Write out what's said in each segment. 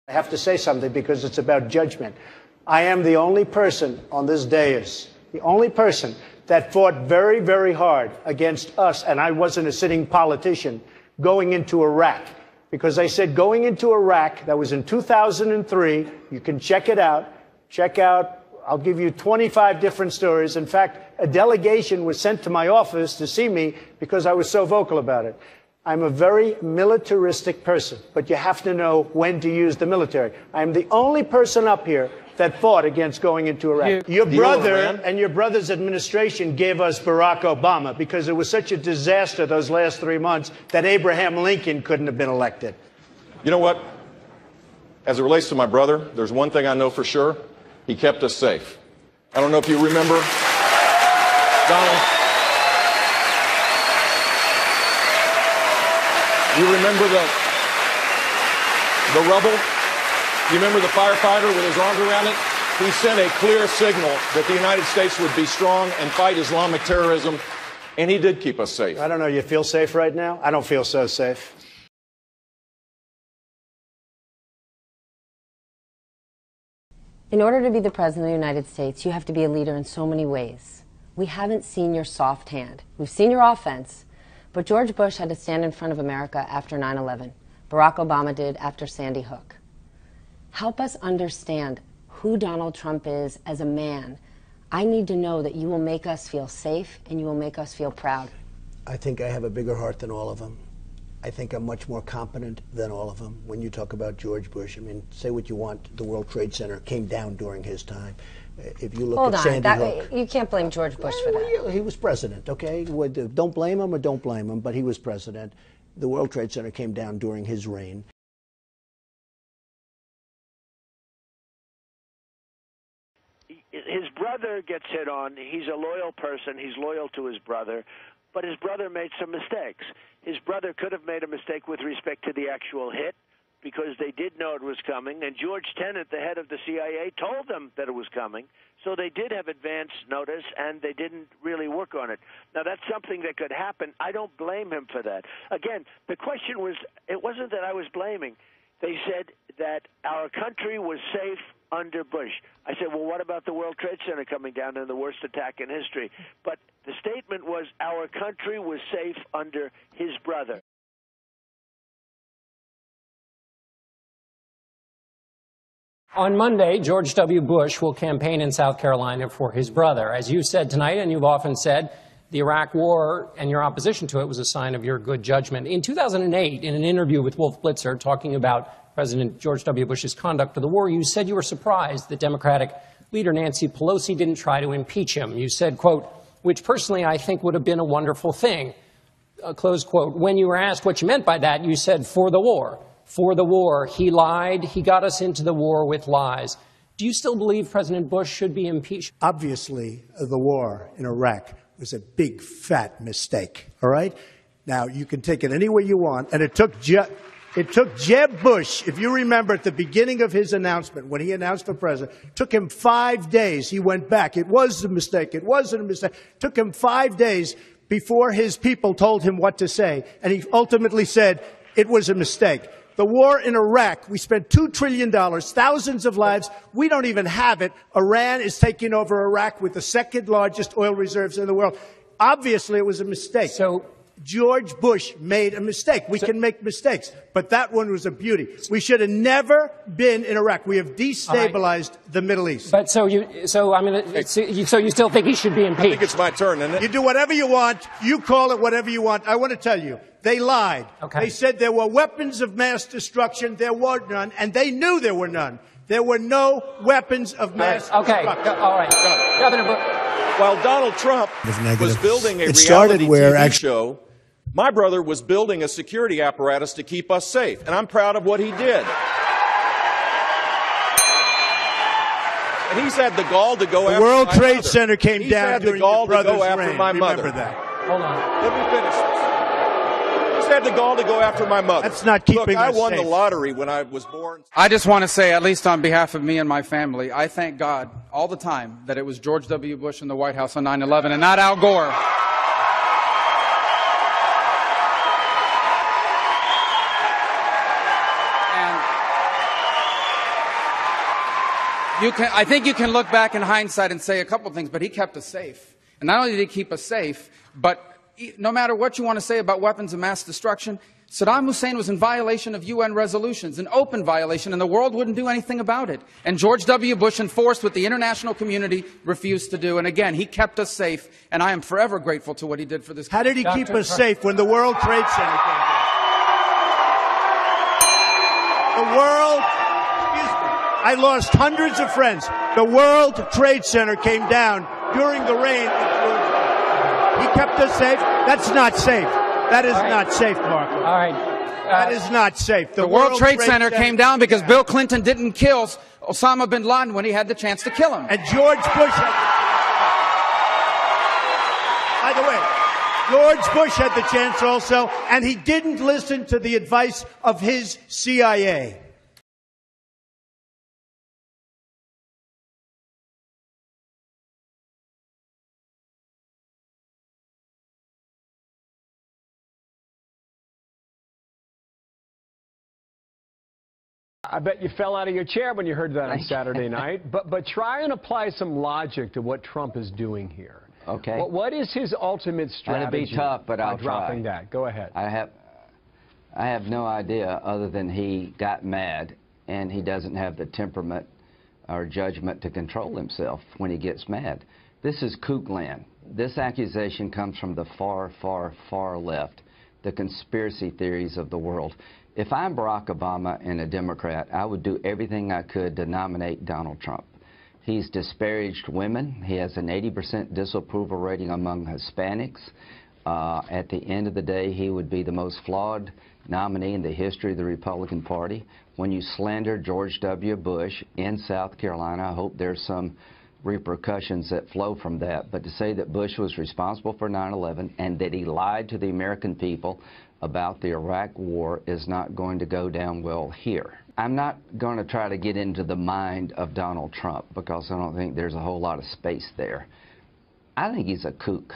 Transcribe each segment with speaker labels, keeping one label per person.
Speaker 1: I have to say something because it's about judgment. I am the only person on this dais, the only person that fought very, very hard against us, and I wasn't a sitting politician, going into Iraq. Because I said going into Iraq, that was in 2003, you can check it out, I'll give you 25 different stories. In fact, a delegation was sent to my office to see me because I was so vocal about it. I'm a very militaristic person, but you have to know when to use the military. I'm the only person up here that fought against going into Iraq. Your brother and your brother's administration gave us Barack Obama because it was such a disaster those last 3 months that Abraham Lincoln couldn't have been elected.
Speaker 2: You know what? As it relates to my brother, there's one thing I know for sure. He kept us safe. I don't know if you remember, Donald. You remember the rubble? You remember the firefighter with his arms around it? He sent a clear signal that the United States would be strong and fight Islamic terrorism, and he did keep us safe.
Speaker 1: I don't know, you feel safe right now? I don't feel so safe.
Speaker 3: In order to be the President of the United States, you have to be a leader in so many ways. We haven't seen your soft hand. We've seen your offense. But George Bush had to stand in front of America after 9/11. Barack Obama did after Sandy Hook. Help us understand who Donald Trump is as a man. I need to know that you will make us feel safe and you will make us feel proud.
Speaker 1: I think I have a bigger heart than all of them. I think I'm much more competent than all of them. When you talk about George Bush, I mean, say what you want, the World Trade Center came down during his time. If you look at Sandy Hook,
Speaker 3: you can't blame George Bush for that.
Speaker 1: He was president, okay? Don't blame him or don't blame him, but he was president. The World Trade Center came down during his reign.
Speaker 4: His brother gets hit on. He's a loyal person. He's loyal to his brother. But his brother made some mistakes. His brother could have made a mistake with respect to the actual hit because they did know it was coming. And George Tenet, the head of the CIA, told them that it was coming. So they did have advance notice, and they didn't really work on it. Now, that's something that could happen. I don't blame him for that. Again, the question was, it wasn't that I was blaming. They said that our country was safe under Bush. I said, well, what about the World Trade Center coming down and the worst attack in history? But the statement was our country was safe under his brother.
Speaker 5: On Monday, George W. Bush will campaign in South Carolina for his brother. As you said tonight, and you've often said, the Iraq War and your opposition to it was a sign of your good judgment. In 2008, in an interview with Wolf Blitzer talking about President George W. Bush's conduct of the war, you said you were surprised that Democratic leader Nancy Pelosi didn't try to impeach him. You said, quote, which personally I think would have been a wonderful thing, close quote. When you were asked what you meant by that, you said, for the war. For the war. He lied. He got us into the war with lies. Do you still believe President Bush should be impeached?
Speaker 1: Obviously, the war in Iraq was a big, fat mistake, all right? Now, you can take it any way you want, and it took Jeb Bush, if you remember at the beginning of his announcement, when he announced for president, it took him 5 days. He went back. It was a mistake. It wasn't a mistake. It took him 5 days before his people told him what to say, and he ultimately said it was a mistake. The war in Iraq, we spent $2 trillion, thousands of lives. We don't even have it. Iran is taking over Iraq with the second largest oil reserves in the world. Obviously, it was a mistake. So George Bush made a mistake. We can make mistakes, but that one was a beauty. We should have never been in Iraq. We have destabilized the Middle East.
Speaker 5: But so you still think he should be impeached?
Speaker 2: I think it's my turn, isn't it?
Speaker 1: You do whatever you want. You call it whatever you want. I want to tell you, they lied.
Speaker 5: Okay.
Speaker 1: They said there were weapons of mass destruction. There were none, and they knew there were none. There were no weapons of mass destruction.
Speaker 5: All right. Governor Bush.
Speaker 2: While Donald Trump was building a reality TV show, my brother was building a security apparatus to keep us safe, and I'm proud of what he did. And he's had the gall to go after my mother.
Speaker 1: The World Trade Center came down during your brother's reign.
Speaker 2: Remember
Speaker 1: that.
Speaker 5: Hold on.
Speaker 2: Let me finish this. He's had the gall to go after my mother.
Speaker 1: That's not keeping us
Speaker 2: I won
Speaker 1: safe.
Speaker 2: the lottery when I was born.
Speaker 6: I just want to say, at least on behalf of me and my family, I thank God all the time that it was George W. Bush in the White House on 9/11 and not Al Gore. I think you can look back in hindsight and say a couple things, but he kept us safe. And not only did he keep us safe, but no matter what you want to say about weapons of mass destruction, Saddam Hussein was in violation of UN resolutions, an open violation, and the world wouldn't do anything about it. And George W. Bush enforced what the international community refused to do. And again, he kept us safe, and I am forever grateful to what he did for this country.
Speaker 1: How did he keep us safe when the World Trade Center came down? The World, excuse me, I lost hundreds of friends. The World Trade Center came down during the reign of George Bush. He kept us safe. That's not safe. That is not safe, Marco.
Speaker 5: All right.
Speaker 1: That is not safe.
Speaker 6: The World Trade Center came down because Bill Clinton didn't kill Osama bin Laden when he had the chance to kill him.
Speaker 1: And George Bush by the way, George Bush had the chance also, and he didn't listen to the advice of his CIA.
Speaker 7: I bet you fell out of your chair when you heard that on Saturday night. But try and apply some logic to what Trump is doing here.
Speaker 8: Okay.
Speaker 7: What is his ultimate strategy?
Speaker 8: It'll be tough, but I'll
Speaker 7: dropping
Speaker 8: try.
Speaker 7: that. Go ahead.
Speaker 8: I have no idea other than he got mad, and he doesn't have the temperament or judgment to control himself when he gets mad. This is kook land. This accusation comes from the far, far, far left, the conspiracy theories of the world. If I'm Barack Obama and a Democrat, I would do everything I could to nominate Donald Trump. He's disparaged women. He has an 80% disapproval rating among Hispanics. At the end of the day, he would be the most flawed nominee in the history of the Republican Party. When you slander George W. Bush in South Carolina, I hope there's some repercussions that flow from that. But to say that Bush was responsible for 9/11 and that he lied to the American people about the Iraq War is not going to go down well here. I'm not going to try to get into the mind of Donald Trump because I don't think there's a whole lot of space there. I think he's a kook.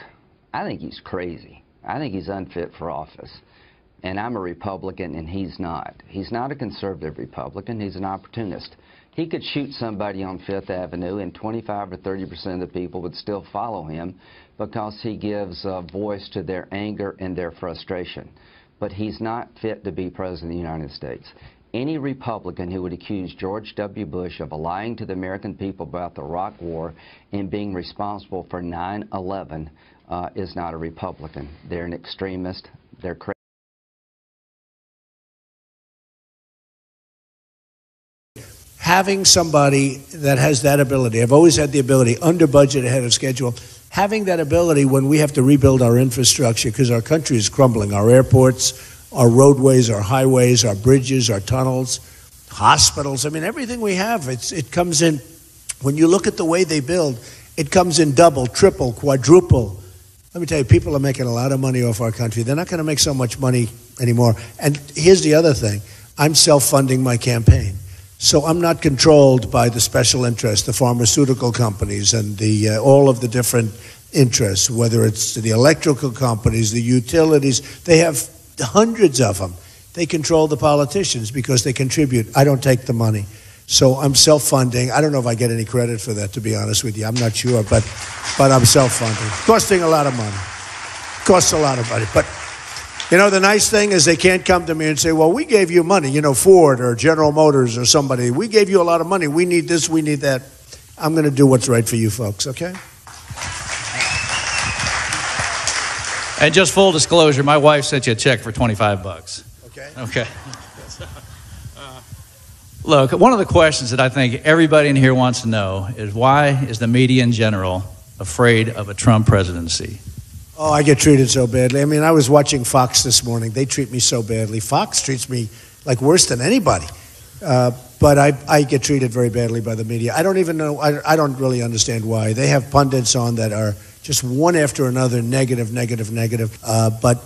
Speaker 8: I think he's crazy. I think he's unfit for office. And I'm a Republican and he's not. He's not a conservative Republican. He's an opportunist. He could shoot somebody on Fifth Avenue and 25 or 30% of the people would still follow him because he gives voice to their anger and their frustration. But he's not fit to be President of the United States. Any Republican who would accuse George W. Bush of lying to the American people about the Iraq War and being responsible for 9/11 is not a Republican. They're an extremist. They're crazy.
Speaker 1: Having somebody that has that ability, I've always had the ability, under budget, ahead of schedule, having that ability when we have to rebuild our infrastructure because our country is crumbling, our airports, our roadways, our highways, our bridges, our tunnels, hospitals. I mean, everything we have, it comes in, when you look at the way they build, it comes in double, triple, quadruple. Let me tell you, people are making a lot of money off our country. They're not going to make so much money anymore. And here's the other thing. I'm self-funding my campaign. So I'm not controlled by the special interests, the pharmaceutical companies and all of the different interests, whether it's the electrical companies, the utilities. They have hundreds of them. They control the politicians because they contribute. I don't take the money. So I'm self-funding. I don't know if I get any credit for that, to be honest with you. I'm not sure, but I'm self-funding. Costing a lot of money. Costs a lot of money. But you know, the nice thing is they can't come to me and say, well, we gave you money, you know, Ford or General Motors or somebody. We gave you a lot of money. We need this, we need that. I'm going to do what's right for you folks, okay?
Speaker 9: And just full disclosure, my wife sent you a check for $25.
Speaker 1: Okay.
Speaker 9: Okay. Look, one of the questions that I think everybody in here wants to know is why is the media in general afraid of a Trump presidency?
Speaker 1: Oh, I get treated so badly. I mean, I was watching Fox this morning. They treat me so badly. Fox treats me like worse than anybody. But I get treated very badly by the media. I don't even know, I don't really understand why. They have pundits on that are just one after another, negative, negative, negative. But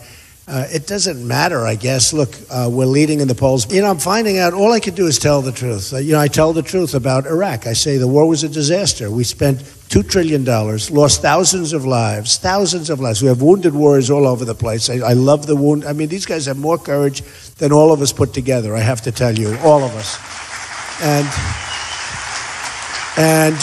Speaker 1: it doesn't matter, I guess. Look, we're leading in the polls. You know, I'm finding out, all I can do is tell the truth. You know, I tell the truth about Iraq. I say the war was a disaster. We spent $2 trillion, lost thousands of lives, thousands of lives. We have wounded warriors all over the place. I love the wound. I mean, these guys have more courage than all of us put together, I have to tell you, all of us. And And,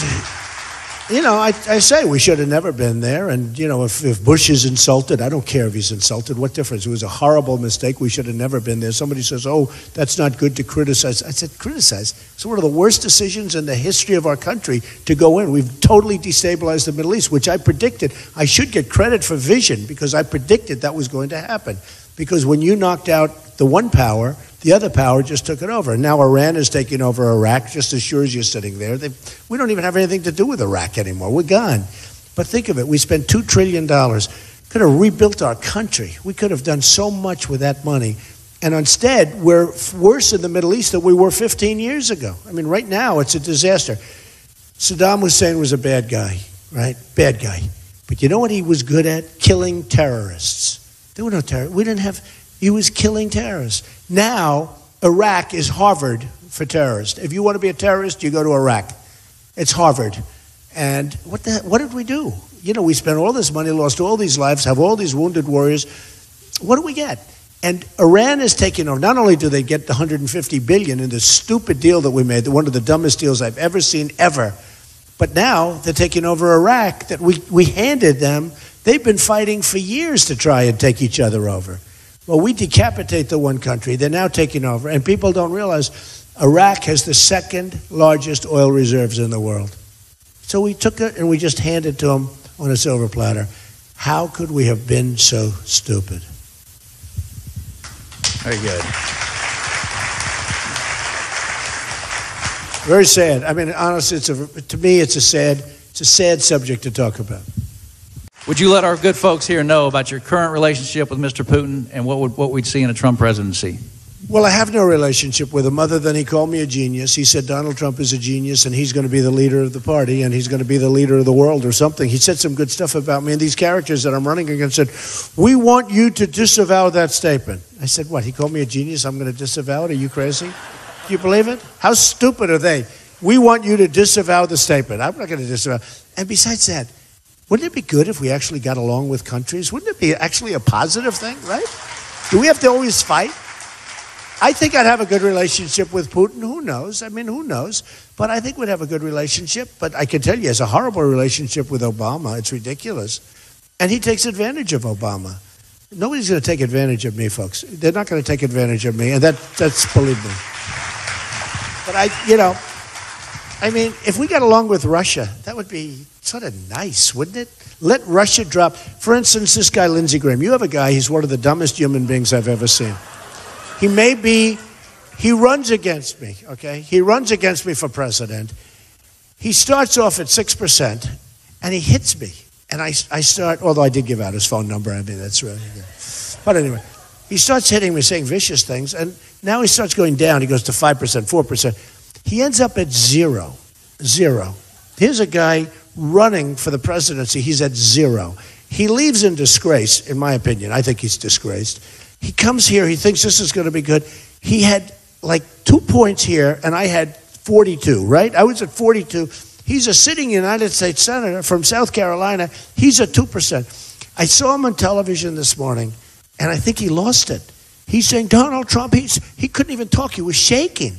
Speaker 1: you know, I say we should have never been there. And, you know, if Bush is insulted, I don't care if he's insulted. What difference? It was a horrible mistake. We should have never been there. Somebody says, oh, that's not good to criticize. I said, criticize? It's one of the worst decisions in the history of our country to go in. We've totally destabilized the Middle East, which I predicted. I should get credit for vision because I predicted that was going to happen. Because when you knocked out the one power, the other power just took it over. And now Iran is taking over Iraq, just as sure as you're sitting there. We don't even have anything to do with Iraq anymore. We're gone. But think of it. We spent $2 trillion. Could have rebuilt our country. We could have done so much with that money. And instead, we're worse in the Middle East than we were 15 years ago. I mean, right now, it's a disaster. Saddam Hussein was a bad guy, right? Bad guy. But you know what he was good at? Killing terrorists. There were no terrorists. We didn't have... He was killing terrorists. Now, Iraq is Harvard for terrorists. If you want to be a terrorist, you go to Iraq. It's Harvard. And what did we do? You know, we spent all this money, lost all these lives, have all these wounded warriors. What do we get? And Iran is taking over. Not only do they get the $150 billion in the stupid deal that we made, one of the dumbest deals I've ever seen, ever, but now they're taking over Iraq that we handed them. They've been fighting for years to try and take each other over. Well, we decapitate the one country. They're now taking over. And people don't realize Iraq has the second largest oil reserves in the world. So we took it and we just handed it to them on a silver platter. How could we have been so stupid? Very good. Very sad. I mean, honestly, to me, it's a sad subject to talk about.
Speaker 9: Would you let our good folks here know about your current relationship with Mr. Putin and what we'd see in a Trump presidency?
Speaker 1: Well, I have no relationship with him other than he called me a genius. He said Donald Trump is a genius and he's going to be the leader of the party and he's going to be the leader of the world or something. He said some good stuff about me, and these characters that I'm running against said, we want you to disavow that statement. I said, what, he called me a genius? I'm going to disavow it? Are you crazy? Do you believe it? How stupid are they? We want you to disavow the statement. I'm not going to disavow. And besides that, wouldn't it be good if we actually got along with countries? Wouldn't it be actually a positive thing, right? Do we have to always fight? I think I'd have a good relationship with Putin. Who knows? I mean, who knows? But I think we'd have a good relationship. But I can tell you, it's a horrible relationship with Obama. It's ridiculous. And he takes advantage of Obama. Nobody's going to take advantage of me, folks. They're not going to take advantage of me. And that's believe me. But I mean, if we got along with Russia, that would be sort of nice, wouldn't it? Let Russia drop. For instance, this guy, Lindsey Graham. You have a guy, he's one of the dumbest human beings I've ever seen. He runs against me, okay? He runs against me for president. He starts off at 6%, and he hits me. And I start, although I did give out his phone number, I mean, that's really good. But anyway, he starts hitting me, saying vicious things, and now he starts going down. He goes to 5%, 4%. He ends up at zero. Here's a guy running for the presidency. He's at zero. He leaves in disgrace, in my opinion. I think he's disgraced. He comes here. He thinks this is going to be good. He had like 2 points here, and I had 42, right? I was at 42. He's a sitting United States Senator from South Carolina. He's at 2%. I saw him on television this morning, and I think he lost it. He's saying, Donald Trump, he couldn't even talk. He was shaking.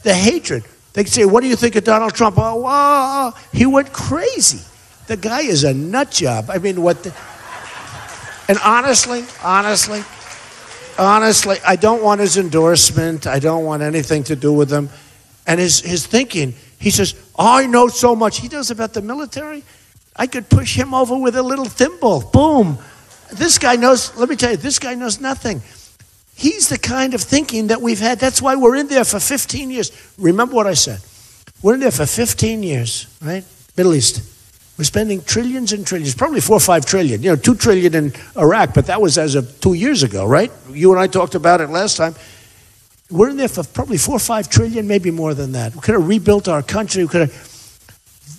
Speaker 1: The hatred. They say, what do you think of Donald Trump? Oh, he went crazy. The guy is a nut job. I mean, and honestly, I don't want his endorsement. I don't want anything to do with him. And his thinking, he says, I know so much. He knows about the military. I could push him over with a little thimble. Boom. This guy knows, let me tell you, this guy knows nothing. He's the kind of thinking that we've had. That's why we're in there for 15 years. Remember what I said. We're in there for 15 years, right? Middle East. We're spending trillions and trillions, probably 4 or 5 trillion. You know, 2 trillion in Iraq, but that was as of 2 years ago, right? You and I talked about it last time. We're in there for probably 4 or 5 trillion, maybe more than that. We could have rebuilt our country. We could have,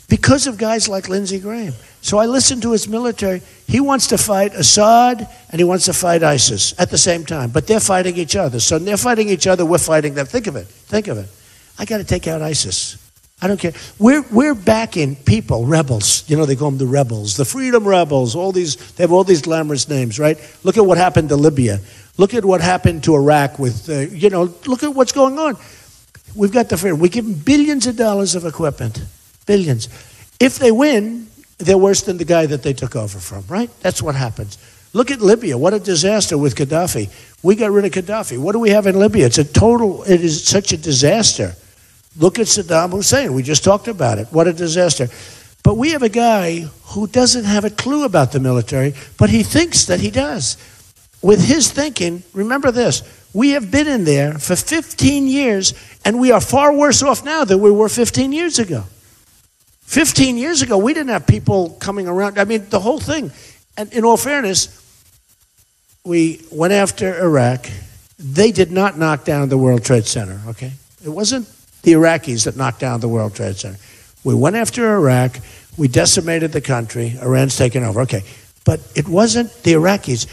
Speaker 1: because of guys like Lindsey Graham. So I listened to his military. He wants to fight Assad and he wants to fight ISIS at the same time. But they're fighting each other. So they're fighting each other, we're fighting them. Think of it. I got to take out ISIS. I don't care. We're backing people, rebels. You know, they call them the rebels, the freedom rebels, they have all these glamorous names, right? Look at what happened to Libya. Look at what happened to Iraq with, look at what's going on. We've got the freedom. We give them billions of dollars of equipment. Billions. If they win, they're worse than the guy that they took over from, right? That's what happens. Look at Libya. What a disaster with Gaddafi. We got rid of Gaddafi. What do we have in Libya? It is such a disaster. Look at Saddam Hussein. We just talked about it. What a disaster. But we have a guy who doesn't have a clue about the military, but he thinks that he does. With his thinking, remember this, we have been in there for 15 years, and we are far worse off now than we were 15 years ago. 15 years ago, we didn't have people coming around. I mean, the whole thing. And in all fairness, we went after Iraq. They did not knock down the World Trade Center, okay? It wasn't the Iraqis that knocked down the World Trade Center. We went after Iraq. We decimated the country. Iran's taken over, okay. But it wasn't the Iraqis.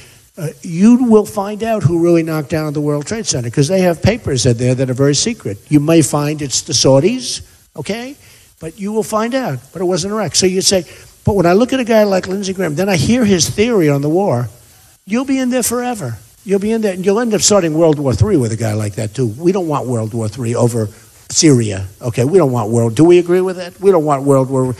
Speaker 1: You will find out who really knocked down the World Trade Center because they have papers in there that are very secret. You may find it's the Saudis, okay? But you will find out. But it wasn't Iraq. So you say, but when I look at a guy like Lindsey Graham, then I hear his theory on the war, you'll be in there forever. You'll be in there, and you'll end up starting World War III with a guy like that, too. We don't want World War III over Syria, okay? We don't want world. Do we agree with that? We don't want World War.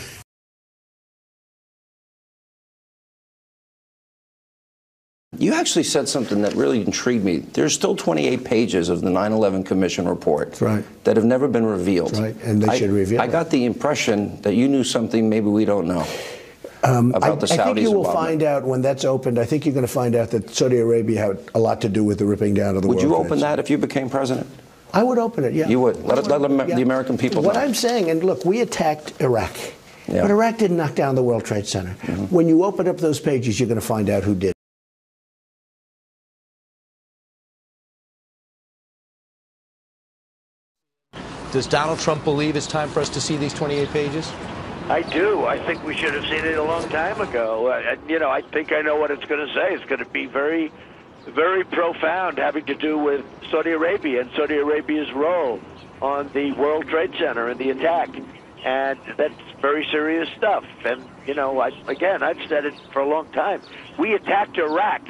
Speaker 10: You actually said something that really intrigued me. There's still 28 pages of the 9/11 Commission report that have never been revealed.
Speaker 1: That's right, and they should reveal
Speaker 10: I got the impression that you knew something maybe we don't know about the Saudis.
Speaker 1: I think you will
Speaker 10: involvement.
Speaker 1: find out when that's opened. I think you're going to find out that Saudi Arabia had a lot to do with the ripping down of the World Trade Center.
Speaker 10: Would you open that if you became president?
Speaker 1: I would open it, yeah.
Speaker 10: You would? Let the American people know.
Speaker 1: What I'm saying, and look, we attacked Iraq. Yeah. But Iraq didn't knock down the World Trade Center. When you open up those pages, you're going to find out who did.
Speaker 11: Does Donald Trump believe it's time for us to see these 28 pages?
Speaker 4: I do. I think we should have seen it a long time ago. I think I know what it's going to say. It's going to be very, very profound, having to do with Saudi Arabia and Saudi Arabia's role on the World Trade Center and the attack. And that's very serious stuff. And, I've said it for a long time. We attacked Iraq.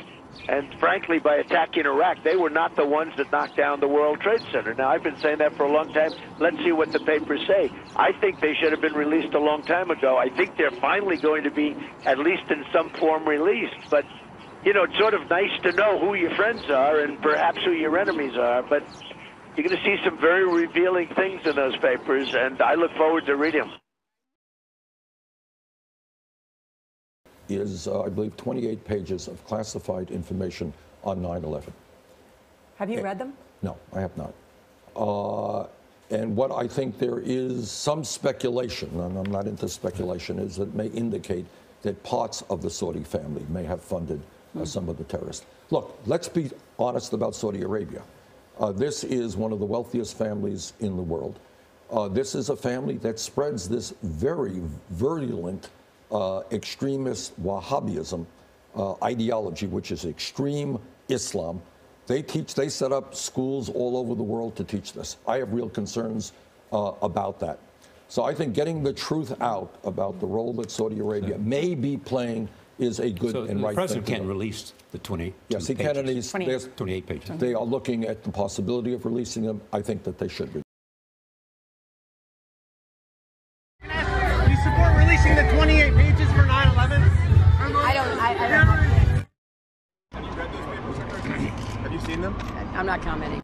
Speaker 4: And frankly, by attacking Iraq, they were not the ones that knocked down the World Trade Center. Now, I've been saying that for a long time. Let's see what the papers say. I think they should have been released a long time ago. I think they're finally going to be, at least in some form, released. But, it's sort of nice to know who your friends are and perhaps who your enemies are. But you're going to see some very revealing things in those papers, and I look forward to reading them.
Speaker 2: Is, I believe, 28 pages of classified information on 9/11.
Speaker 12: Have you read them?
Speaker 2: No, I have not. And what I think there is some speculation, and I'm not into speculation, is that may indicate that parts of the Saudi family may have funded some of the terrorists. Look, let's be honest about Saudi Arabia. This is one of the wealthiest families in the world. This is a family that spreads this very virulent extremist Wahhabism ideology, which is extreme Islam. They set up schools all over the world to teach this. I have real concerns about that. So I think getting the truth out about the role that Saudi Arabia may be playing is a good and right thing.
Speaker 13: The president can't release the 28
Speaker 2: Yes, he can, and
Speaker 13: 28 pages.
Speaker 2: They are looking at the possibility of releasing them. I think that they should be.
Speaker 14: You support releasing the 28 pages for 9/11?
Speaker 12: I don't.
Speaker 14: Have you read those papers? Have you seen them?
Speaker 12: I'm not commenting.